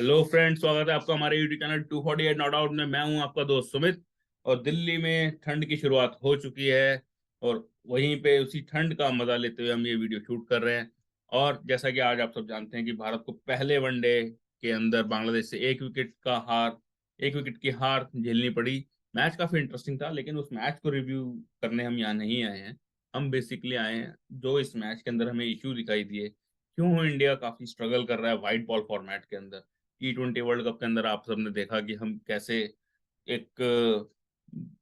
Hello friends, स्वागत है आपका हमारे यूट्यूब चैनल 248 नॉट आउट में। मैं हूं आपका दोस्त सुमित। और दिल्ली में ठंड की शुरुआत हो चुकी है और वहीं पे उसी ठंड का मजा लेते हुए हम ये वीडियो शूट कर रहे हैं। और जैसा कि आज आप सब जानते हैं कि भारत को पहले वनडे के अंदर बांग्लादेश से एक विकेट की हार झेलनी पड़ी। मैच काफी इंटरेस्टिंग था, लेकिन उस मैच को रिव्यू करने हम यहाँ नहीं आए हैं। हम बेसिकली आए हैं जो इस मैच के अंदर हमें इश्यू दिखाई दिए, क्यों इंडिया काफी स्ट्रगल कर रहा है वाइट बॉल फॉर्मेट के अंदर। T20 वर्ल्ड कप के अंदर आप सबने देखा कि हम कैसे एक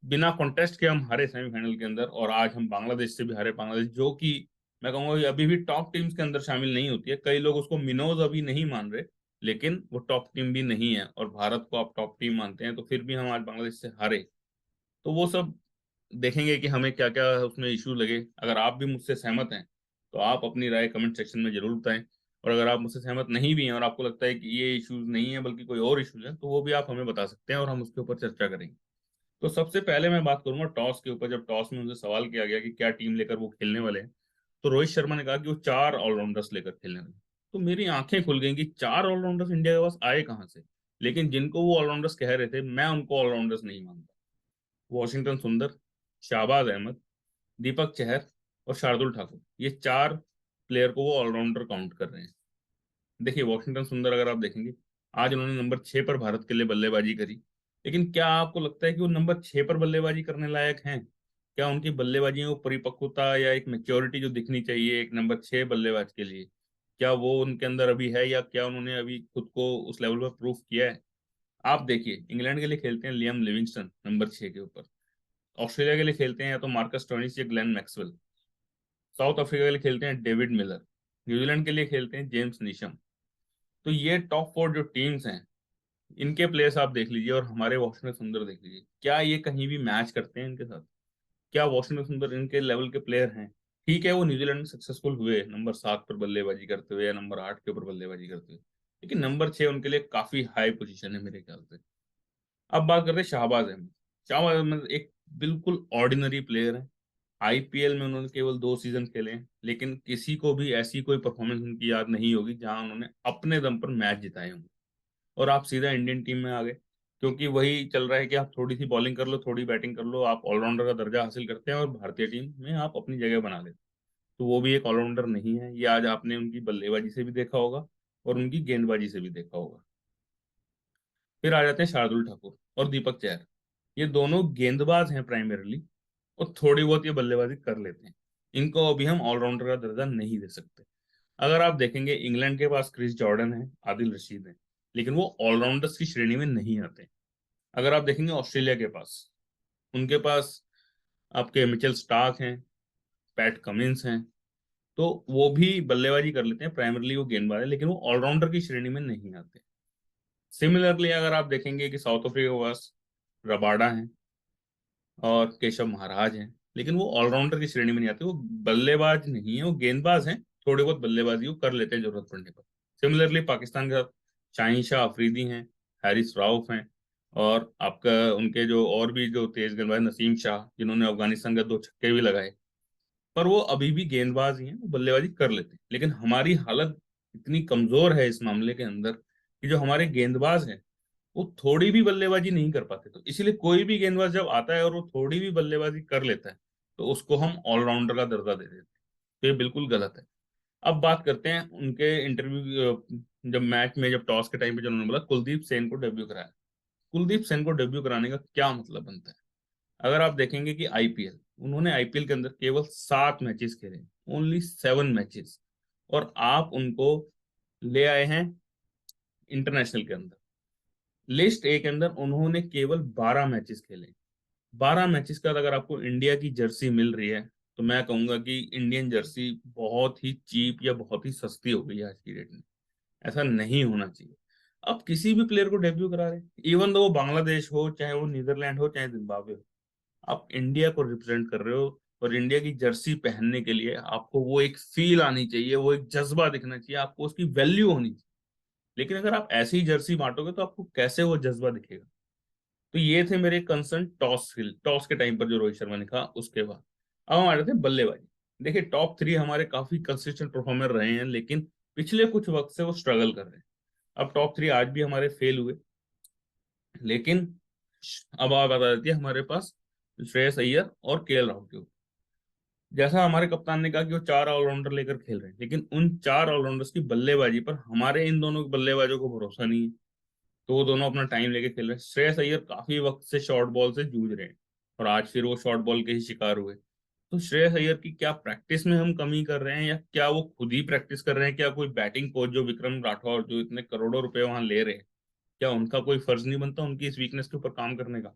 बिना कॉन्टेस्ट के हम हारे सेमीफाइनल के अंदर, और आज हम बांग्लादेश से भी हारे। बांग्लादेश जो कि मैं कहूंगा कि अभी भी टॉप टीम्स के अंदर शामिल नहीं होती है। कई लोग उसको मिनोज अभी नहीं मान रहे, लेकिन वो टॉप टीम भी नहीं है, और भारत को आप टॉप टीम मानते हैं, तो फिर भी हम आज बांग्लादेश से हारे। तो वो सब देखेंगे कि हमें क्या क्या उसमें इश्यू लगे। अगर आप भी मुझसे सहमत हैं तो आप अपनी राय कमेंट सेक्शन में जरूर बताएं। और अगर आप मुझसे सहमत नहीं भी हैं और आपको लगता है कि ये इश्यूज नहीं है बल्कि कोई और इश्यूज है, तो वो भी आप हमें बता सकते हैं और हम उसके ऊपर चर्चा करेंगे। तो सबसे पहले मैं बात करूंगा टॉस के ऊपर। जब टॉस में उनसे सवाल किया गया कि क्या टीम लेकर वो खेलने वाले हैं, तो रोहित शर्मा ने कहा कि वो 4 ऑलराउंडर्स लेकर खेलने वाले हैं। तो मेरी आंखें खुल गई कि 4 ऑलराउंडर्स इंडिया के पास आए कहाँ से। लेकिन जिनको वो ऑलराउंडर्स कह रहे थे, मैं उनको ऑलराउंडर्स नहीं मानता। वॉशिंगटन सुंदर, शाहबाज अहमद, दीपक चहर और शार्दुल ठाकुर, ये 4 प्लेयर को वो ऑलराउंडर काउंट कर रहे हैं। देखिए, वॉशिंगटन सुंदर अगर आप देखेंगे, आज उन्होंने नंबर 6 पर भारत के लिए बल्लेबाजी करी। लेकिन क्या आपको लगता है कि वो नंबर 6 पर बल्लेबाजी करने लायक हैं? क्या उनकी बल्लेबाजी में वो परिपक्वता या एक मेच्योरिटी जो दिखनी चाहिए एक नंबर 6 बल्लेबाज के लिए, क्या वो उनके अंदर अभी है, या क्या उन्होंने अभी खुद को उस लेवल पर प्रूफ किया है? आप देखिए, इंग्लैंड के लिए खेलते हैं लियम लिविंगस्टन नंबर 6 के ऊपर। ऑस्ट्रेलिया के लिए खेलते हैं या तो मार्कस स्टोइनिस या ग्लेन मैक्सवेल। साउथ अफ्रीका के लिए खेलते हैं डेविड मिलर। न्यूजीलैंड के लिए खेलते हैं जेम्स नीशम। तो ये टॉप 4 जो टीम्स हैं, इनके प्लेयर्स आप देख लीजिए और हमारे वॉशिंगटन सुंदर देख लीजिए, क्या ये कहीं भी मैच करते हैं इनके साथ? क्या वॉशिंगटन सुंदर इनके लेवल के प्लेयर हैं? ठीक है, वो न्यूजीलैंड में सक्सेसफुल हुए नंबर 7 पर बल्लेबाजी करते हुए या नंबर 8 के ऊपर बल्लेबाजी करते हुए, लेकिन नंबर 6 उनके लिए काफी हाई पोजीशन है मेरे ख्याल से। अब बात करते हैं शाहबाज अहमद। शाहबाज अहमद एक बिल्कुल ऑर्डिनरी प्लेयर है। आईपीएल में उन्होंने केवल 2 सीजन खेले हैं, लेकिन किसी को भी ऐसी कोई परफॉर्मेंस उनकी याद नहीं होगी जहां उन्होंने अपने दम पर मैच जिताए होंगे। और आप सीधा इंडियन टीम में आ गए, क्योंकि वही चल रहा है कि आप थोड़ी सी बॉलिंग कर लो, थोड़ी बैटिंग कर लो, आप ऑलराउंडर का दर्जा हासिल करते हैं और भारतीय टीम में आप अपनी जगह बना लेते हैं। तो वो भी एक ऑलराउंडर नहीं है, ये आज आपने उनकी बल्लेबाजी से भी देखा होगा और उनकी गेंदबाजी से भी देखा होगा। फिर आ जाते हैं शार्दुल ठाकुर और दीपक चहर। ये दोनों गेंदबाज हैं प्राइमरीली, और थोड़ी बहुत ये बल्लेबाजी कर लेते हैं। इनको अभी हम ऑलराउंडर का दर्जा नहीं दे सकते। अगर आप देखेंगे, इंग्लैंड के पास क्रिस जॉर्डन है, आदिल रशीद है, लेकिन वो ऑलराउंडर्स की श्रेणी में नहीं आते। अगर आप देखेंगे ऑस्ट्रेलिया के पास, उनके पास आपके मिचेल स्टार्क हैं, पैट कमिंस हैं। तो वो भी बल्लेबाजी कर लेते हैं, प्राइमरली वो गेंदबाज है, लेकिन वो ऑलराउंडर की श्रेणी में नहीं आते। सिमिलरली अगर आप देखेंगे कि साउथ अफ्रीका के पास रबाडा है और केशव महाराज हैं, लेकिन वो ऑलराउंडर की श्रेणी में नहीं आते। वो बल्लेबाज नहीं है, वो गेंदबाज हैं। थोड़ी बहुत बल्लेबाजी वो कर लेते हैं जरूरत पड़ने पर। सिमिलरली पाकिस्तान के साथ शाहीन शाह अफरीदी हैं, हैरिस राउफ हैं, और आपका उनके जो और भी जो तेज गेंदबाज नसीम शाह, जिन्होंने अफगानिस्तान के 2 छक्के भी लगाए। पर वो अभी भी गेंदबाज ही हैं, वो बल्लेबाजी कर लेते हैं। लेकिन हमारी हालत इतनी कमजोर है इस मामले के अंदर कि जो हमारे गेंदबाज हैं वो थोड़ी भी बल्लेबाजी नहीं कर पाते। तो इसीलिए कोई भी गेंदबाज जब आता है और वो थोड़ी भी बल्लेबाजी कर लेता है, तो उसको हम ऑलराउंडर का दर्जा दे देते हैं। तो ये बिल्कुल गलत है। अब बात करते हैं उनके इंटरव्यू। जब मैच में, जब टॉस के टाइम पे, जब उन्होंने बोला कुलदीप सेन को डेब्यू कराया। कुलदीप सेन को डेब्यू कराने का क्या मतलब बनता है? अगर आप देखेंगे कि आईपीएल, उन्होंने आईपीएल के अंदर केवल 7 मैचेस खेले, ओनली 7 मैचेस, और आप उनको ले आए हैं इंटरनेशनल के अंदर। लिस्ट ए के अंदर उन्होंने केवल 12 मैचेस खेले। 12 मैचेस का अगर आपको इंडिया की जर्सी मिल रही है, तो मैं कहूंगा कि इंडियन जर्सी बहुत ही चीप या बहुत ही सस्ती हो गई है आज की डेट में। ऐसा नहीं होना चाहिए। आप किसी भी प्लेयर को डेब्यू करा रहे हैं, इवन दो वो बांग्लादेश हो, चाहे वो नीदरलैंड हो, चाहे जिम्बाब्वे हो, आप इंडिया को रिप्रेजेंट कर रहे हो। और इंडिया की जर्सी पहनने के लिए आपको वो एक फील आनी चाहिए, वो एक जज्बा दिखना चाहिए, आपको उसकी वैल्यू होनी चाहिए। लेकिन अगर आप ऐसे ही जर्सी बांटोगे तो आपको कैसे वो जज्बा दिखेगा? तो ये थे मेरे कंसर्न टॉस के टाइम पर जो रोहित शर्मा ने कहा। उसके बाद अब हम आ जाते हैं बल्लेबाजी। देखिए, टॉप 3 हमारे काफी कंसिस्टेंट परफॉर्मर रहे हैं, लेकिन पिछले कुछ वक्त से वो स्ट्रगल कर रहे हैं। अब टॉप 3 आज भी हमारे फेल हुए, लेकिन अब आ बता देती है हमारे पास श्रेयस अय्यर और केएल राहुल के ऊपर। जैसा हमारे कप्तान ने कहा कि वो 4 ऑलराउंडर लेकर खेल रहे हैं, लेकिन उन 4 ऑलराउंडर्स की बल्लेबाजी पर हमारे इन दोनों बल्लेबाजों को भरोसा नहीं है। तो वो दोनों अपना टाइम लेके खेल रहे हैं। श्रेयस अय्यर काफी वक्त से शॉर्ट बॉल से जूझ रहे हैं, और आज फिर वो शॉर्ट बॉल के ही शिकार हुए। तो श्रेयस अय्यर की क्या प्रैक्टिस में हम कमी कर रहे हैं, या क्या वो खुद ही प्रैक्टिस कर रहे हैं? क्या कोई बैटिंग कोच जो विक्रम राठौर जो इतने करोड़ों रुपए वहां ले रहे हैं, क्या उनका कोई फर्ज नहीं बनता उनकी इस वीकनेस के ऊपर काम करने का?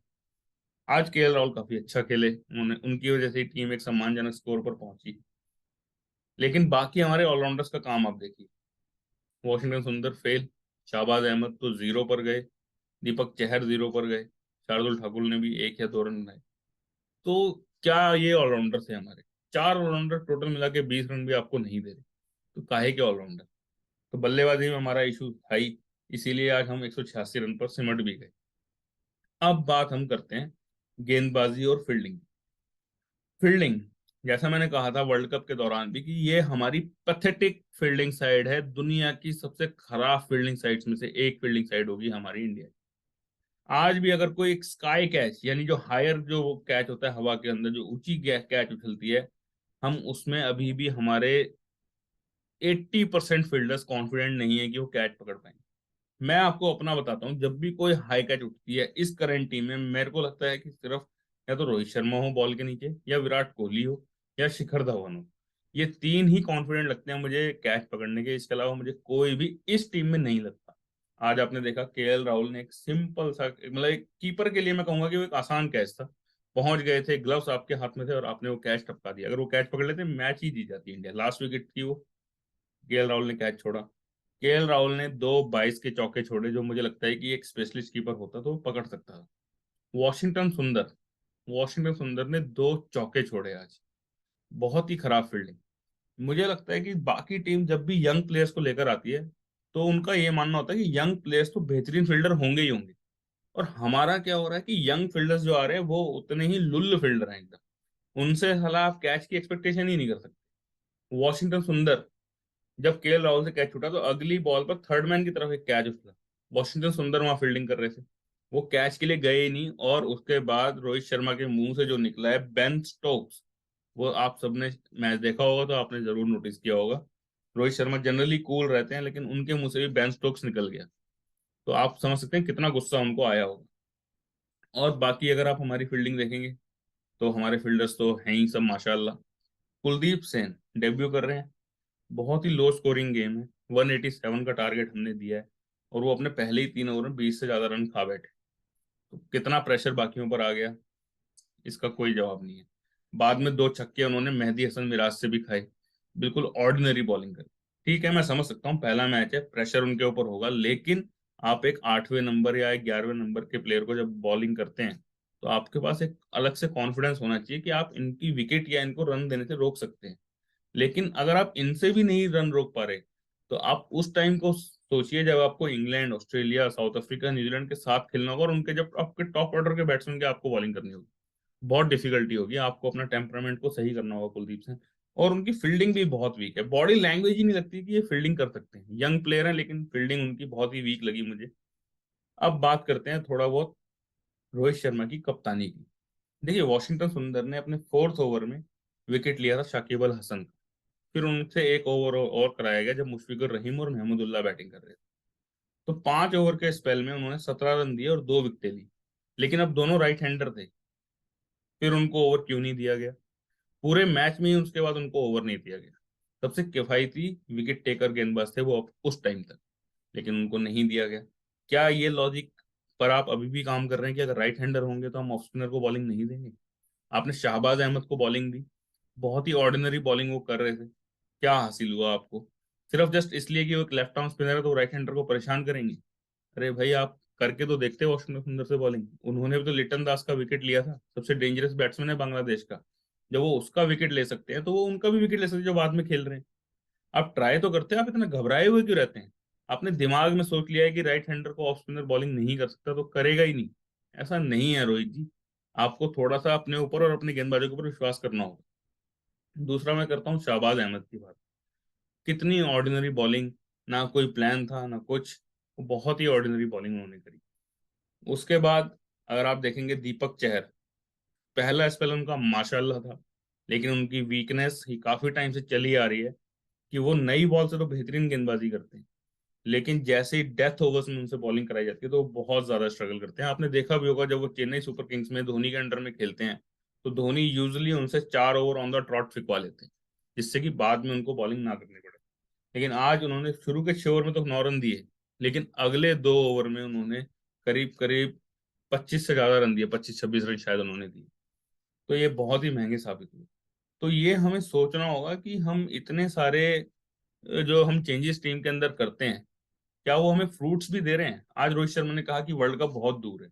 आज केएल राहुल काफी अच्छा खेले, उन्होंने, उनकी वजह से टीम एक सम्मानजनक स्कोर पर पहुंची। लेकिन बाकी हमारे ऑलराउंडर्स का काम आप देखिए। वॉशिंगटन सुंदर फेल, शाहबाज अहमद तो 0 पर गए, दीपक चहर 0 पर गए, शार्दुल ठाकुर ने भी 1 या 2 रन बनाए। तो क्या ये ऑलराउंडर थे हमारे? 4 ऑलराउंडर टोटल मिला के 20 रन भी आपको नहीं दे रहे, तो काहे के ऑलराउंडर? तो बल्लेबाजी में हमारा इशू था ही, इसीलिए आज हम 186 रन पर सिमट भी गए। अब बात हम करते हैं गेंदबाजी और फील्डिंग। फील्डिंग, जैसा मैंने कहा था वर्ल्ड कप के दौरान भी, कि ये हमारी पैथेटिक फील्डिंग साइड है, दुनिया की सबसे खराब फील्डिंग साइड्स में से एक फील्डिंग साइड होगी हमारी इंडिया। आज भी अगर कोई एक स्काई कैच, यानी जो हायर जो कैच होता है हवा के अंदर, जो ऊंची कैच उछलती है, हम उसमें अभी भी हमारे 80% फील्डर्स कॉन्फिडेंट नहीं है कि वो कैच पकड़ पाएंगे। मैं आपको अपना बताता हूँ, जब भी कोई हाई कैच उठती है इस करंट टीम में, मेरे को लगता है कि सिर्फ या तो रोहित शर्मा हो बॉल के नीचे, या विराट कोहली हो, या शिखर धवन हो। ये तीन ही कॉन्फिडेंट लगते हैं मुझे कैच पकड़ने के, इसके अलावा मुझे कोई भी इस टीम में नहीं लगता। आज आपने देखा केएल राहुल ने एक सिंपल सा, मतलब एक कीपर के लिए मैं कहूंगा कि वो एक आसान कैच था, पहुंच गए थे, ग्लव्स आपके हाथ में थे और आपने वो कैच टपका दिया। अगर वो कैच पकड़ लेते मैच ही जीत जाती इंडिया। लास्ट विकेट थी वो, केएल राहुल ने कैच छोड़ा। केएल राहुल ने 2 22 के चौके छोड़े, जो मुझे लगता है कि एक स्पेशलिस्ट कीपर होता तो वो पकड़ सकता था। वॉशिंगटन सुंदर, वॉशिंगटन सुंदर ने 2 चौके छोड़े आज, बहुत ही खराब फील्डिंग। मुझे लगता है कि बाकी टीम जब भी यंग प्लेयर्स को लेकर आती है, तो उनका ये मानना होता है कि यंग प्लेयर्स तो बेहतरीन फील्डर होंगे ही होंगे। और हमारा क्या हो रहा है कि यंग फील्डर्स जो आ रहे हैं वो उतने ही लुल्ल फील्डर हैं एकदम, उनसे साला आप कैच की एक्सपेक्टेशन ही नहीं कर सकते। वॉशिंगटन सुंदर, जब केएल राहुल से कैच छूटा तो अगली बॉल पर थर्ड मैन की तरफ एक कैच उछला, वॉशिंगटन सुंदर वहां फील्डिंग कर रहे थे, वो कैच के लिए गए ही नहीं। और उसके बाद रोहित शर्मा के मुंह से जो निकला है बेन स्टोक्स, वो आप सबने मैच देखा होगा तो आपने जरूर नोटिस किया होगा। रोहित शर्मा जनरली कूल रहते हैं, लेकिन उनके मुंह से भी बेन स्टोक्स निकल गया। तो आप समझ सकते हैं कितना गुस्सा उनको आया होगा। और बाकी अगर आप हमारी फील्डिंग देखेंगे, तो हमारे फील्डर्स तो हैं ही सब माशाल्लाह। कुलदीप सेन डेब्यू कर रहे हैं, बहुत ही लो स्कोरिंग गेम है, 187 का टारगेट हमने दिया है, और वो अपने पहले ही 3 ओवर में 20 से ज्यादा रन खा बैठे। तो कितना प्रेशर बाकियों पर आ गया, इसका कोई जवाब नहीं है। बाद में 2 छक्के उन्होंने मेहदी हसन मिराज से भी खाए, बिल्कुल ऑर्डिनरी बॉलिंग करी। ठीक है, मैं समझ सकता हूँ पहला मैच है, प्रेशर उनके ऊपर होगा, लेकिन आप एक 8वें नंबर या एक 11वें नंबर के प्लेयर को जब बॉलिंग करते हैं, तो आपके पास एक अलग से कॉन्फिडेंस होना चाहिए कि आप इनकी विकेट या इनको रन देने से रोक सकते हैं। लेकिन अगर आप इनसे भी नहीं रन रोक पा रहे, तो आप उस टाइम को सोचिए जब आपको England, Australia, south Africa, New Zealand के साथ खेलना होगा, और उनके जब आपके टॉप ऑर्डर के बैट्समैन के आपको बॉलिंग करनी होगी, बहुत डिफिकल्टी होगी। आपको अपना टेम्परामेंट को सही करना होगा कुलदीप से। और उनकी फील्डिंग भी बहुत वीक है, बॉडी लैंग्वेज ही नहीं लगती कि ये फील्डिंग कर सकते हैं। यंग प्लेयर हैं, लेकिन फील्डिंग उनकी बहुत ही वीक लगी मुझे। अब बात करते हैं थोड़ा बहुत रोहित शर्मा की कप्तानी की। देखिए, वॉशिंगटन सुंदर ने अपने 4th ओवर में विकेट लिया था शाकिब अल हसन का। फिर उनसे एक ओवर और कराया गया जब मुशफिकुर रहीम और महमूदुल्लाह बैटिंग कर रहे थे। तो 5 ओवर के स्पेल में उन्होंने 17 रन दिए और 2 विकेटें ली। लेकिन अब दोनों राइट हैंडर थे, फिर उनको ओवर क्यों नहीं दिया गया? पूरे मैच में ही उसके बाद उनको ओवर नहीं दिया गया। सबसे किफायती विकेट टेकर गेंदबाज थे वो उस टाइम तक, लेकिन उनको नहीं दिया गया। क्या ये लॉजिक पर आप अभी भी काम कर रहे हैं कि अगर राइट हैंडर होंगे तो हम ऑफ स्पिनर को बॉलिंग नहीं देंगे? आपने शाहबाज अहमद को बॉलिंग दी, बहुत ही ऑर्डिनरी बॉलिंग वो कर रहे थे, क्या हासिल हुआ आपको? सिर्फ जस्ट इसलिए कि वो एक लेफ्ट आर्म स्पिनर है तो राइट हैंडर को परेशान करेंगे? अरे भाई, आप करके तो देखते वॉशिंगटन सुंदर से बॉलिंग। उन्होंने भी तो लिटन दास का विकेट लिया था, सबसे डेंजरस बैट्समैन है बांग्लादेश का। जब वो उसका विकेट ले सकते हैं, तो वो उनका भी विकेट ले सकते हैं जो बाद में खेल रहे हैं। आप ट्राई तो करते हैं, आप इतना घबराए हुए क्यों रहते हैं? आपने दिमाग में सोच लिया है कि राइट हैंडर को ऑफ स्पिनर बॉलिंग नहीं कर सकता तो करेगा ही नहीं। ऐसा नहीं है रोहित जी, आपको थोड़ा सा अपने ऊपर और अपने गेंदबाजों के ऊपर विश्वास करना होगा। दूसरा मैं करता हूँ शाहबाज अहमद की बात। कितनी ऑर्डिनरी बॉलिंग, ना कोई प्लान था ना कुछ। वो बहुत ही ऑर्डिनरी बॉलिंग उन्होंने करी। उसके बाद अगर आप देखेंगे दीपक चहर, पहला स्पेल उनका माशाल्लाह था, लेकिन उनकी वीकनेस ही काफी टाइम से चली आ रही है कि वो नई बॉल से तो बेहतरीन गेंदबाजी करते हैं, लेकिन जैसे ही डेथ ओवर्स में उनसे बॉलिंग कराई जाती है तो वो बहुत ज्यादा स्ट्रगल करते हैं। आपने देखा भी होगा जब वो चेन्नई सुपर किंग्स में धोनी के अंडर में खेलते हैं तो धोनी यूजुअली उनसे 4 ओवर ऑन द ट्रॉट फिकवा लेते हैं, जिससे कि बाद में उनको बॉलिंग ना करनी पड़े। लेकिन आज उन्होंने शुरू के 6 ओवर में तो 9 रन दिए, लेकिन अगले 2 ओवर में उन्होंने करीब करीब 25 से ज्यादा रन दिए, 25-26 रन शायद उन्होंने दिए। तो ये बहुत ही महंगे साबित हुए। तो ये हमें सोचना होगा कि हम इतने सारे जो हम चेंजेस टीम के अंदर करते हैं, क्या वो हमें फ्रूट्स भी दे रहे हैं। आज रोहित शर्मा ने कहा कि वर्ल्ड कप बहुत दूर है,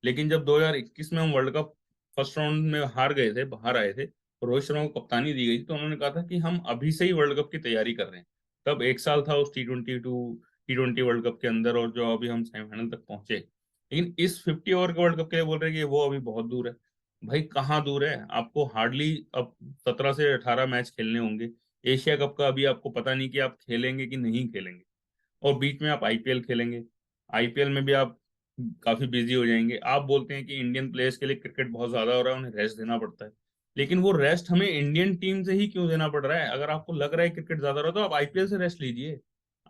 लेकिन जब 2021 में हम वर्ल्ड कप फर्स्ट राउंड में हार गए थे, बाहर आए थे, और रोहित शर्मा को कप्तानी दी गई थी, तो उन्होंने कहा था कि हम अभी से ही वर्ल्ड कप की तैयारी कर रहे हैं। तब 1 साल था उस T20 वर्ल्ड कप के अंदर, और जो अभी हम सेमीफाइनल तक पहुंचे। लेकिन इस 50 ओवर के वर्ल्ड कप के लिए बोल रहे हैं कि वो अभी बहुत दूर है। भाई कहाँ दूर है, आपको हार्डली अब 17 से 18 मैच खेलने होंगे। एशिया कप का अभी आपको पता नहीं कि आप खेलेंगे कि नहीं खेलेंगे, और बीच में आप आईपीएल खेलेंगे। आईपीएल में भी आप काफी बिजी हो जाएंगे। आप बोलते हैं कि इंडियन प्लेयर्स के लिए क्रिकेट बहुत ज्यादा हो रहा है, उन्हें रेस्ट देना पड़ता है, लेकिन वो रेस्ट हमें इंडियन टीम से ही क्यों देना पड़ रहा है? अगर आपको लग रहा है क्रिकेट ज्यादा हो रहा है तो आप आईपीएल से रेस्ट लीजिए।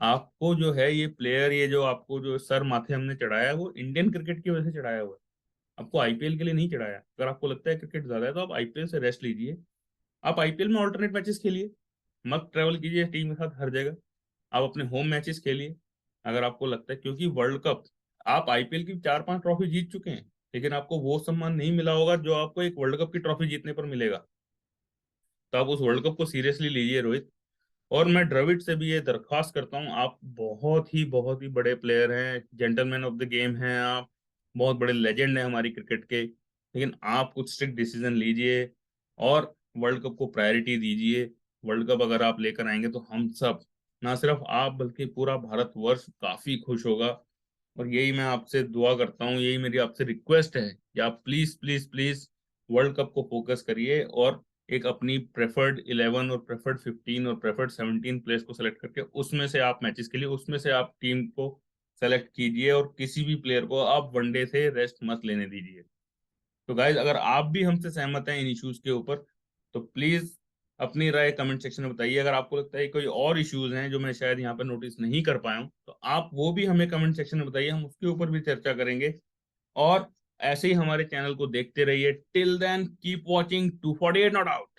आपको जो है ये प्लेयर, ये जो आपको जो सर माथे हमने चढ़ाया है वो इंडियन क्रिकेट की वजह से चढ़ाया हुआ है, आपको आईपीएल के लिए नहीं चढ़ाया। अगर आपको लगता है क्रिकेट ज्यादा है तो आप आईपीएल से रेस्ट लीजिए। आप आईपीएल में ऑल्टरनेट मैचेस खेलिए, मत ट्रेवल कीजिए टीम के साथ हर जगह। आप अपने होम मैचेस खेलिए अगर आपको लगता है, क्योंकि वर्ल्ड कप, आप आईपीएल की 4-5 ट्रॉफी जीत चुके हैं, लेकिन आपको वो सम्मान नहीं मिला होगा जो आपको एक वर्ल्ड कप की ट्रॉफी जीतने पर मिलेगा। तो आप उस वर्ल्ड कप को सीरियसली लीजिए रोहित। और मैं द्रविड़ से भी ये दरख्वास्त करता हूँ, आप बहुत ही बड़े प्लेयर हैं, जेंटलमैन ऑफ द गेम हैं आप, बहुत बड़े लेजेंड हैं हमारी क्रिकेट के, लेकिन आप कुछ स्ट्रिक्ट डिसीजन लीजिए और वर्ल्ड कप को प्रायोरिटी दीजिए। वर्ल्ड कप अगर आप लेकर आएंगे तो हम सब, ना सिर्फ आप बल्कि पूरा भारतवर्ष काफी खुश होगा। और यही मैं आपसे दुआ करता हूँ, यही मेरी आपसे रिक्वेस्ट है कि आप please please please world cup को फोकस करिए, और एक अपनी प्रेफर्ड 11 और प्रेफर्ड 15 और प्रेफर्ड 17 प्लेयर्स को सेलेक्ट करके उसमें से आप मैचेस के लिए उसमें से आप टीम को सेलेक्ट कीजिए, और किसी भी प्लेयर को आप वनडे से रेस्ट मत लेने दीजिए। तो गाइज, अगर आप भी हमसे सहमत हैं इन इश्यूज के ऊपर तो प्लीज अपनी राय कमेंट सेक्शन में बताइए। अगर आपको लगता है कोई और इश्यूज हैं जो मैं शायद यहाँ पर नोटिस नहीं कर पाया हूँ तो आप वो भी हमें कमेंट सेक्शन में बताइए, हम उसके ऊपर भी चर्चा करेंगे। और ऐसे ही हमारे चैनल को देखते रहिए। Till then keep watching 248 not out.